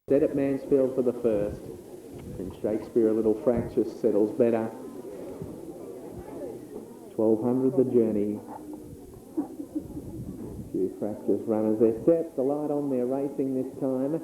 Set at Mansfield for the first. And Shakespeare, a little fractious, settles better. 1200 the journey. Few fractious runners. They're set. The light on, they're racing this time.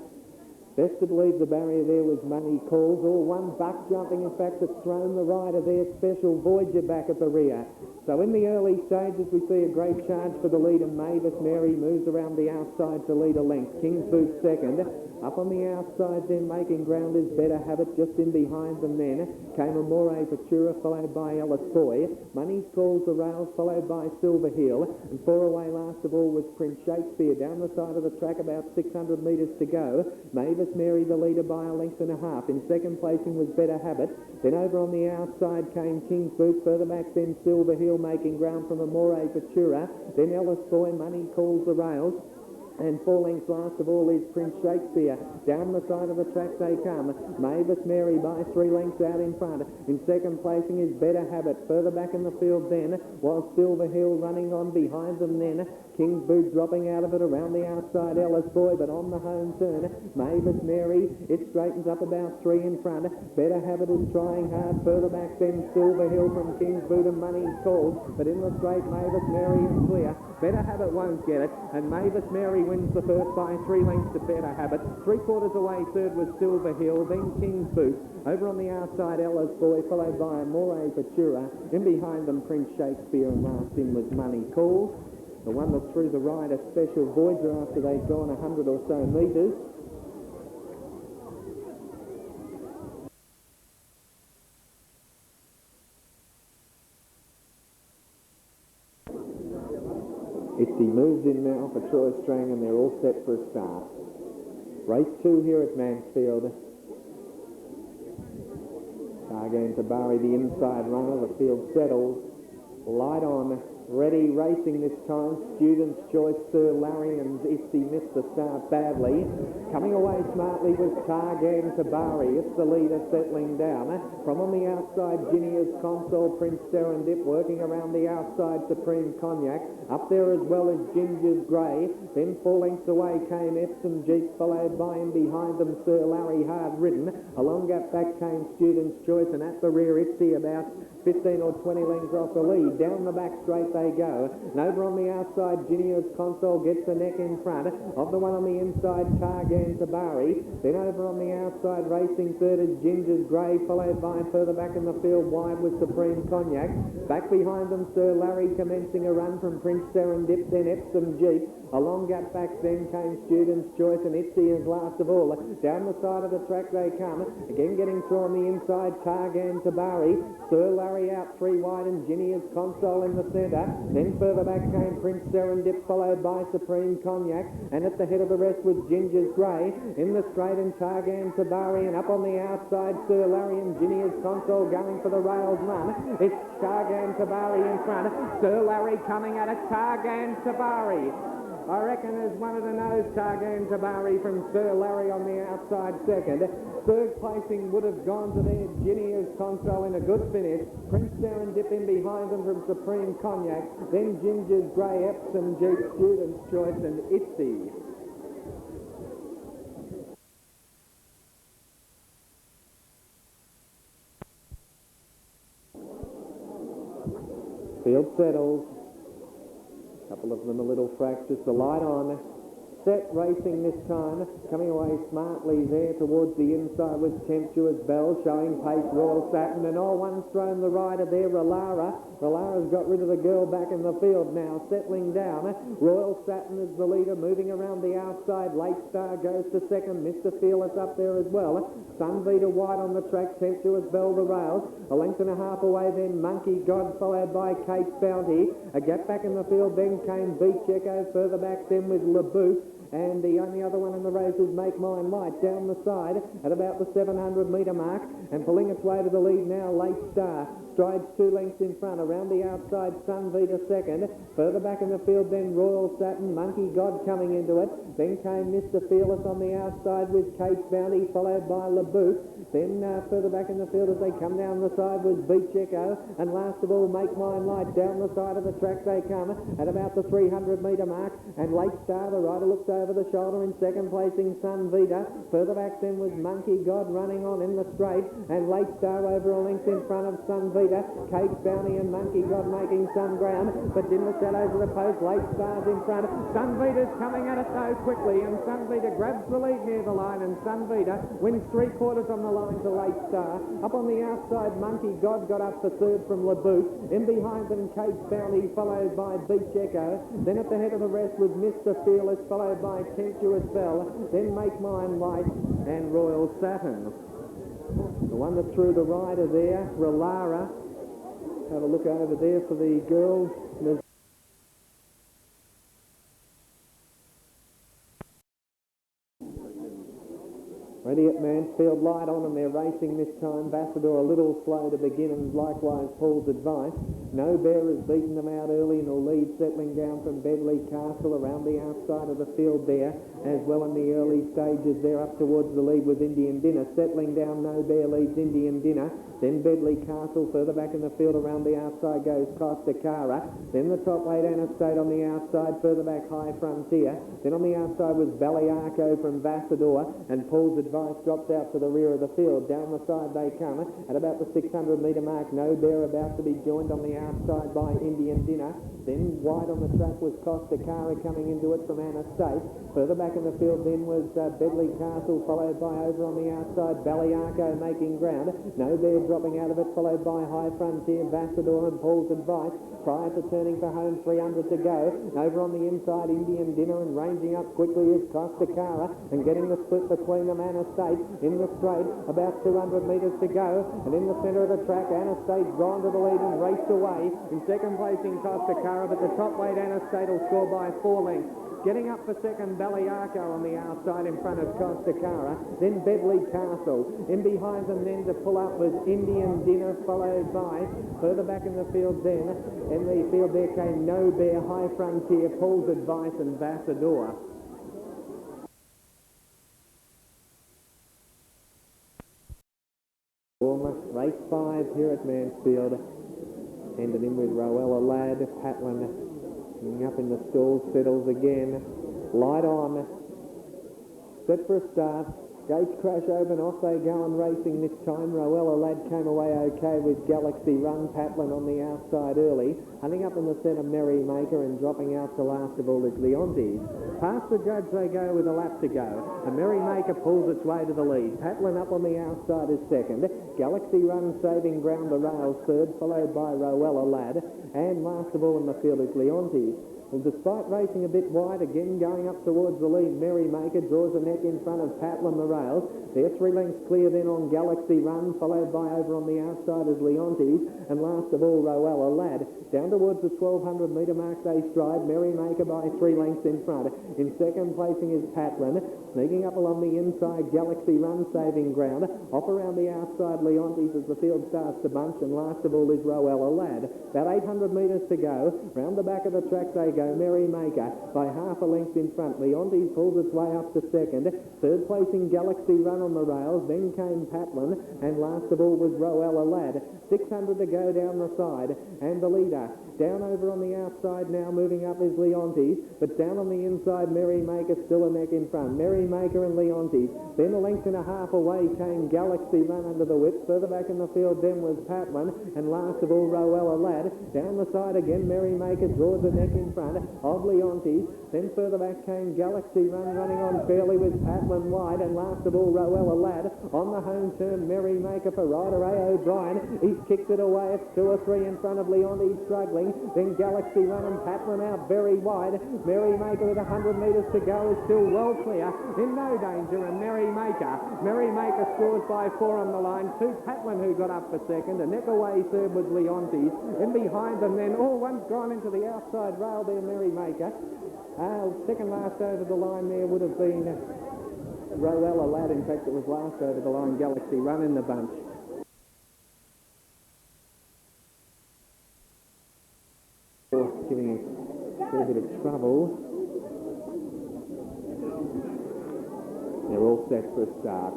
Best to believe the barrier there was Money Calls. All one buck jumping, in fact, that's thrown the rider there. Special Voyager back at the rear. So in the early stages, we see a great charge for the leader. Mavis Mary moves around the outside to lead a length. King's Boot second. Up on the outside then, making ground is Better Habit. Just in behind them then came Amore Futura, followed by Ellis Boy. Money Calls the rails, followed by Silver Hill. And four away last of all was Prince Shakespeare. Down the side of the track, about 600 metres to go. Mavis Mary the leader by a length and a half. In second placing was Better Habit. Then over on the outside came King's Boot. Further back then Silver Hill making ground from Amore Futura. Then Ellis Boy, Money Calls the rails. And four lengths last of all is Prince Shakespeare. Down the side of the track they come. Mavis Mary by 3 lengths out in front. In second placing is Better Habit. Further back in the field then was Silver Hill running on behind them then. King's Boot dropping out of it around the outside. Ellis Boy, but on the home turn. Mavis Mary, it straightens up about 3 in front. Better Habit is trying hard. Further back then Silver Hill from King's Boot and Money Calls. But in the straight Mavis Mary is clear. Better Habit won't get it. And Mavis Mary wins the first by 3 lengths to Better Habit. 3/4 away third was Silver Hill, then King's Boot. Over on the outside Ellis Boy, followed by Amore Futura. In behind them Prince Shakespeare, and last in was Money Calls. The one that threw the ride a Special Voyager after they'd gone 100 or so metres. He moves in now for Troy Strang, and they're all set for a start. Race 2 here at Mansfield. Targan Tabari, the inside runner. The field settles. Light on. Ready, racing this time. Student's Choice, Sir Larry, and Itsy missed the start badly. Coming away smartly was Targan Tabari. It's the leader settling down. From on the outside, Ginia's Console, Prince Serendip, working around the outside, Supreme Cognac. Up there as well as Ginger's Grey. Then 4 lengths away came Epsom Jeep, followed by and behind them Sir Larry, hard ridden. Along that back came Student's Choice, and at the rear Itsy about 15 or 20 lengths off the lead. Down the back straight they go. And over on the outside, Ginia's Console gets the neck in front of the one on the inside, Targan Tabari. Then over on the outside, racing third is Ginger's Grey, followed by further back in the field wide with Supreme Cognac. Back behind them, Sir Larry commencing a run from Prince Serendip, then Epsom Jeep. Along that back then came Student's Choice, and Itsy is last of all. Down the side of the track they come. Again getting through on the inside, Targan Tabari. Sir Larry out 3 wide, and Ginia's Console in the centre. Then further back came Prince Serendip, followed by Supreme Cognac. And at the head of the rest was Ginger's Grey. In the straight and Targan Tabari, and up on the outside, Sir Larry and Ginia's Console going for the rails run. It's Targan Tabari in front. Sir Larry coming at it. Targan Tabari. I reckon there's one of the nose, Targan Tabari from Sir Larry on the outside second. Third placing would have gone to their Ginia's Console in a good finish. Prince Serendip in behind them from Supreme Cognac. Then Ginger's Grey, Epsom Jeep, Student's Choice, and Itsy. Field settles. Couple of them a little fractious. The light on. Set racing this time. Coming away smartly there towards the inside was Temptuous Bell, showing pace Royal Satin, and all one's thrown the rider there, Rolara. Rolara's got rid of the girl back in the field now, settling down. Royal Satin is the leader, moving around the outside. Late Star goes to second. Mr. Fearless up there as well. Sunbeater wide on the track. Temptuous Bell the rails. A length and a half away then Monkey God, followed by Kate's Bounty. A gap back in the field then came Beach Echo. Further back then with LeBouf. And the only other one in the race is Make Mine Light down the side at about the 700 metre mark, and pulling its way to the lead now, Late Star. Strides 2 lengths in front. Around the outside, Sunbeater second. Further back in the field then Royal Satin, Monkey God coming into it. Then came Mr. Fearless on the outside with Kate's Bounty, followed by LeBouf. Then further back in the field as they come down the side was Beach Echo. And last of all, Make Mine Light. Down the side of the track they come at about the 300 metre mark. And Late Star, the rider, looks over over the shoulder. In second placing, Sun Vita. Further back then was Monkey God running on in the straight, and Late Star over a length in front of Sun Vita. Cape's Bounty and Monkey God making some ground, but in the shadows of the post, Late Star's in front. Sun Vita's coming at it though quickly, and Sun Vita grabs the lead near the line, and Sun Vita wins 3/4 on the line to Late Star. Up on the outside, Monkey God got up for third from LeBoot. In behind them, Cape's Bounty, followed by Beach Echo. Then at the head of the rest was Mr. Fearless, followed by Tempestuous Bell. Then Make Mine Light and Royal Saturn. The one that threw the rider there, Relara. Have a look over there for the girls. Ready at Mansfield, light on, and they're racing this time. Vassador a little slow to begin, and likewise Paul's Advice. No Bear has beaten them out early, and will lead settling down from Beverley Castle around the outside of the field there. As well in the early stages, they're up towards the lead with Indian Dinner. Settling down, No Bear leads Indian Dinner. Then Beverley Castle. Further back in the field around the outside goes Costa Cara. Then the top weight Anastate on the outside. Further back High Frontier. Then on the outside was Balearco from Vassador, and Paul's Advice drops out to the rear of the field. Down the side they come at about the 600 metre mark. No Bear about to be joined on the outside by Indian Dinner. Then wide on the track was Costa Cara coming into it from Anastate. Further back in the field then was Bedley Castle, followed by over on the outside Balearco making ground. No Bear dropping out of it, followed by High Frontier, Vassador and Paul's Advice. Prior to turning for home, 300 to go. Over on the inside, Indian Dinner, and ranging up quickly is Costa Cara, and getting the split between them, Anastate in the straight, about 200 metres to go. And in the centre of the track, Anastate's gone to the lead and raced away. In second placing, Costa Cara, but the top weight Anastate will score by 4 lengths. Getting up for second, Balearco on the outside in front of Costa Cara. Then Beverley Castle. In behind them then to pull up was Indian Dinner, followed by, further back in the field then, in the field there came No Bear, High Frontier, Paul's Advice and Vassador. Race 5 here at Mansfield. Ended in with Rowella Ladd, Patlin up in the stall, settles again. Light on. Set for a start. Gates crash open, off they go and racing this time. Rowella Ladd came away okay with Galaxy Run. Patlin on the outside early. Hunting up in the centre, Merrymaker, and dropping out to last of all is Leontes. Past the judge they go with a lap to go. And Merrymaker pulls its way to the lead. Patlin up on the outside is second. Galaxy Run saving ground the rails third, followed by Rowella Ladd. And last of all in the field is Leontes. Well, despite racing a bit wide, again going up towards the lead, Merrymaker draws a neck in front of Patlin the rails. They're 3 lengths clear then on Galaxy Run, followed by over on the outside is Leontes, and last of all Rowella Ladd. Down towards the 1200 metre mark they stride, Merrymaker by 3 lengths in front. In second placing is Patlin, sneaking up along the inside, Galaxy Run saving ground. Off around the outside, Leontes as the field starts to bunch, and last of all is Rowella Ladd. About 800 metres to go. Round the back of the track they go. Merrymaker by half a length in front. Leontes pulls its way up to second. Third placing Galaxy Run on the rails. Then came Patlin, and last of all was Rowella Ladd. 600 to go down the side, and the leader down over on the outside now, moving up is Leontes, but down on the inside Merrymaker still a neck in front. Merrymaker and Leontes. Then a length and a half away came Galaxy Run under the whip. Further back in the field then was Patlin, and last of all Rowella Ladd. Down the side again, Merrymaker draws a neck in front of Leontes. Then further back came Galaxy Run running on fairly with Patlin wide, and last of all Rowella Ladd. On the home turn, Merrymaker for rider A. O'Brien. He's kicked it away. It's 2 or 3 in front of Leontes struggling. Then Galaxy Run and Patlin out very wide. Merrymaker with 100 metres to go is still well clear, in no danger, and Merrymaker scores by 4 on the line. 2 Patlin who got up for second. A neck away third was Leontes. In behind them then, one's gone into the outside rail there, Merrymaker. Second last over the line there would have been Rowella Ladd. In fact, it was last over the line, Galaxy Run in the bunch. Giving a fair bit of trouble. They're all set for a start.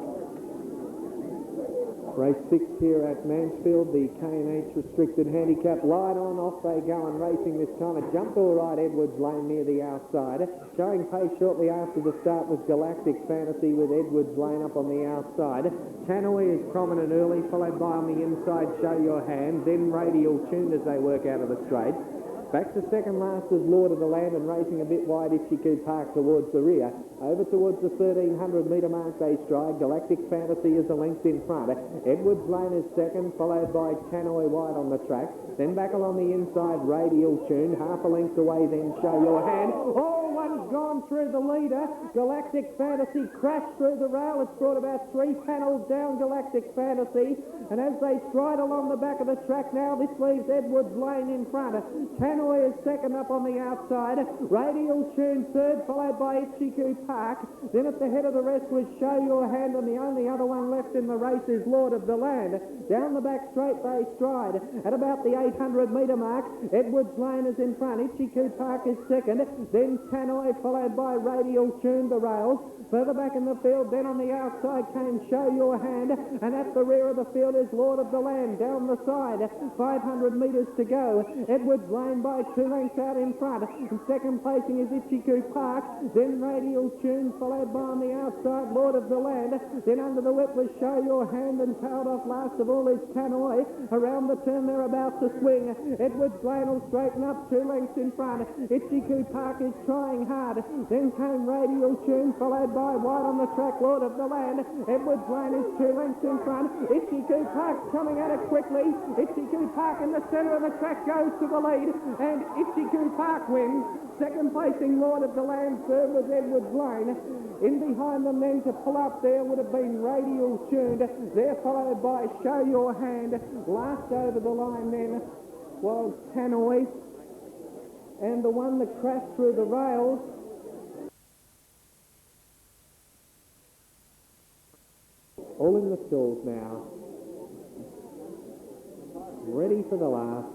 Race 6 here at Mansfield, the K&H restricted handicap. Light on, off they go and racing this time. It jumped all right, Edwards Lane near the outside. Showing pace shortly after the start was Galactic Fantasy with Edwards Lane up on the outside. Tannoy is prominent early, followed by on the inside Show Your Hand, then Radial Tune as they work out of the straight. Back to second last is Lord of the Land and racing a bit wide Ichiku Park towards the rear. Over towards the 1300 metre mark they stride. Galactic Fantasy is a length in front. Edwards Lane is second, followed by Tannoy wide on the track. Then back along the inside, Radial Tune. Half a length away, then Show Your Hand. Oh, one's gone through the leader. Galactic Fantasy crashed through the rail. It's brought about 3 panels down Galactic Fantasy. And as they stride along the back of the track now, this leaves Edwards Lane in front. Tannoy is second up on the outside. Radial Tune third, followed by Ichiku Park. Then at the head of the rest was Show Your Hand, and the only other one left in the race is Lord of the Land. Down the back straight they stride. At about the 800 metre mark, Edwards Lane is in front. Ichiku Park is second. Then Tannoy, followed by Radial Tune, the rails. Further back in the field, then on the outside came Show Your Hand, and at the rear of the field is Lord of the Land. Down the side, 500 metres to go. Edwards Lane by 2 lengths out in front. In second placing is Ichiku Park, then Radial Tune, followed by on the outside Lord of the Land. Then under the whip was Show Your Hand, and tailed off last of all is Tannoy. Around the turn they're about to swing. Edwards Lane will straighten up 2 lengths in front. Ichiku Park is trying hard. Then came Radial Tune, followed by wide on the track Lord of the Land. Edwards Lane is 2 lengths in front. Ichiku Park coming at it quickly. Ichiku Park in the centre of the track goes to the lead, and Ichiku Park wins. Second placing Lord of the Land, third was Edwards Lane. In behind them then to pull up there would have been Radial Tuned. They're followed by Show Your Hand. Last over the line then was Tannoy. And the one that crashed through the rails all in the stalls now. Ready for the last.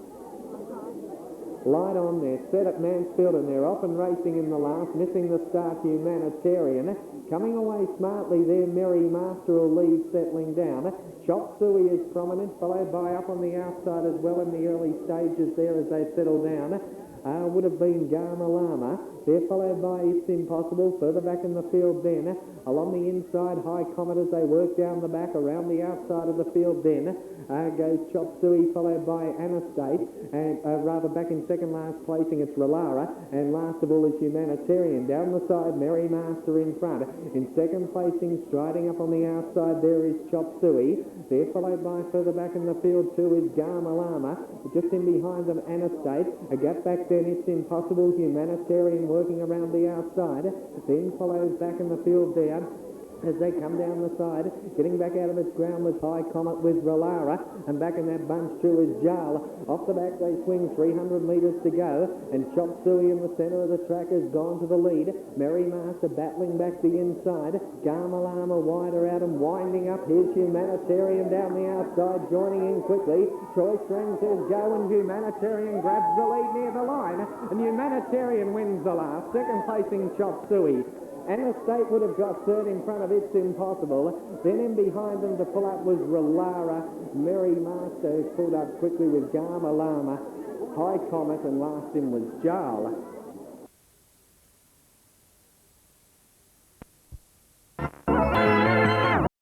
Light on, they're set at Mansfield and they're off and racing in the last, missing the start Humanitarian. Coming away smartly there, Merry Master will lead, settling down. Chop Suey is prominent, followed by up on the outside as well in the early stages there as they settle down. Would have been Gama Lama. They're followed by It's Impossible. Further back in the field then, along the inside, High Comet as they work down the back. Around the outside of the field then goes Chop Suey, followed by Anastate. And rather back in second last placing, it's Relara. And last of all is Humanitarian. Down the side, Merry Master in front. In second placing, striding up on the outside, there is Chop Suey. They're followed by further back in the field too is Gama Lama. Just in behind them, Anastate. A gap back then, It's Impossible. Humanitarian working around the outside. Then follows back in the field there as they come down the side. Getting back out of its ground was High Comet with Relara, and back in that bunch too is Jarl. Off the back they swing, 300 metres to go, and Chop Suey in the centre of the track has gone to the lead. Merry Master battling back the inside. Gama Lama wider out and winding up. Here's Humanitarian down the outside, joining in quickly. Choice Ring says go, and Humanitarian grabs the lead near the line, and Humanitarian wins the last. Second placing Chop Suey. Anastate would have got third in front of It's Impossible. Then in behind them to pull up was Relara. Merry Master pulled up quickly with Gama Lama. High Comet, and last in was Jarl.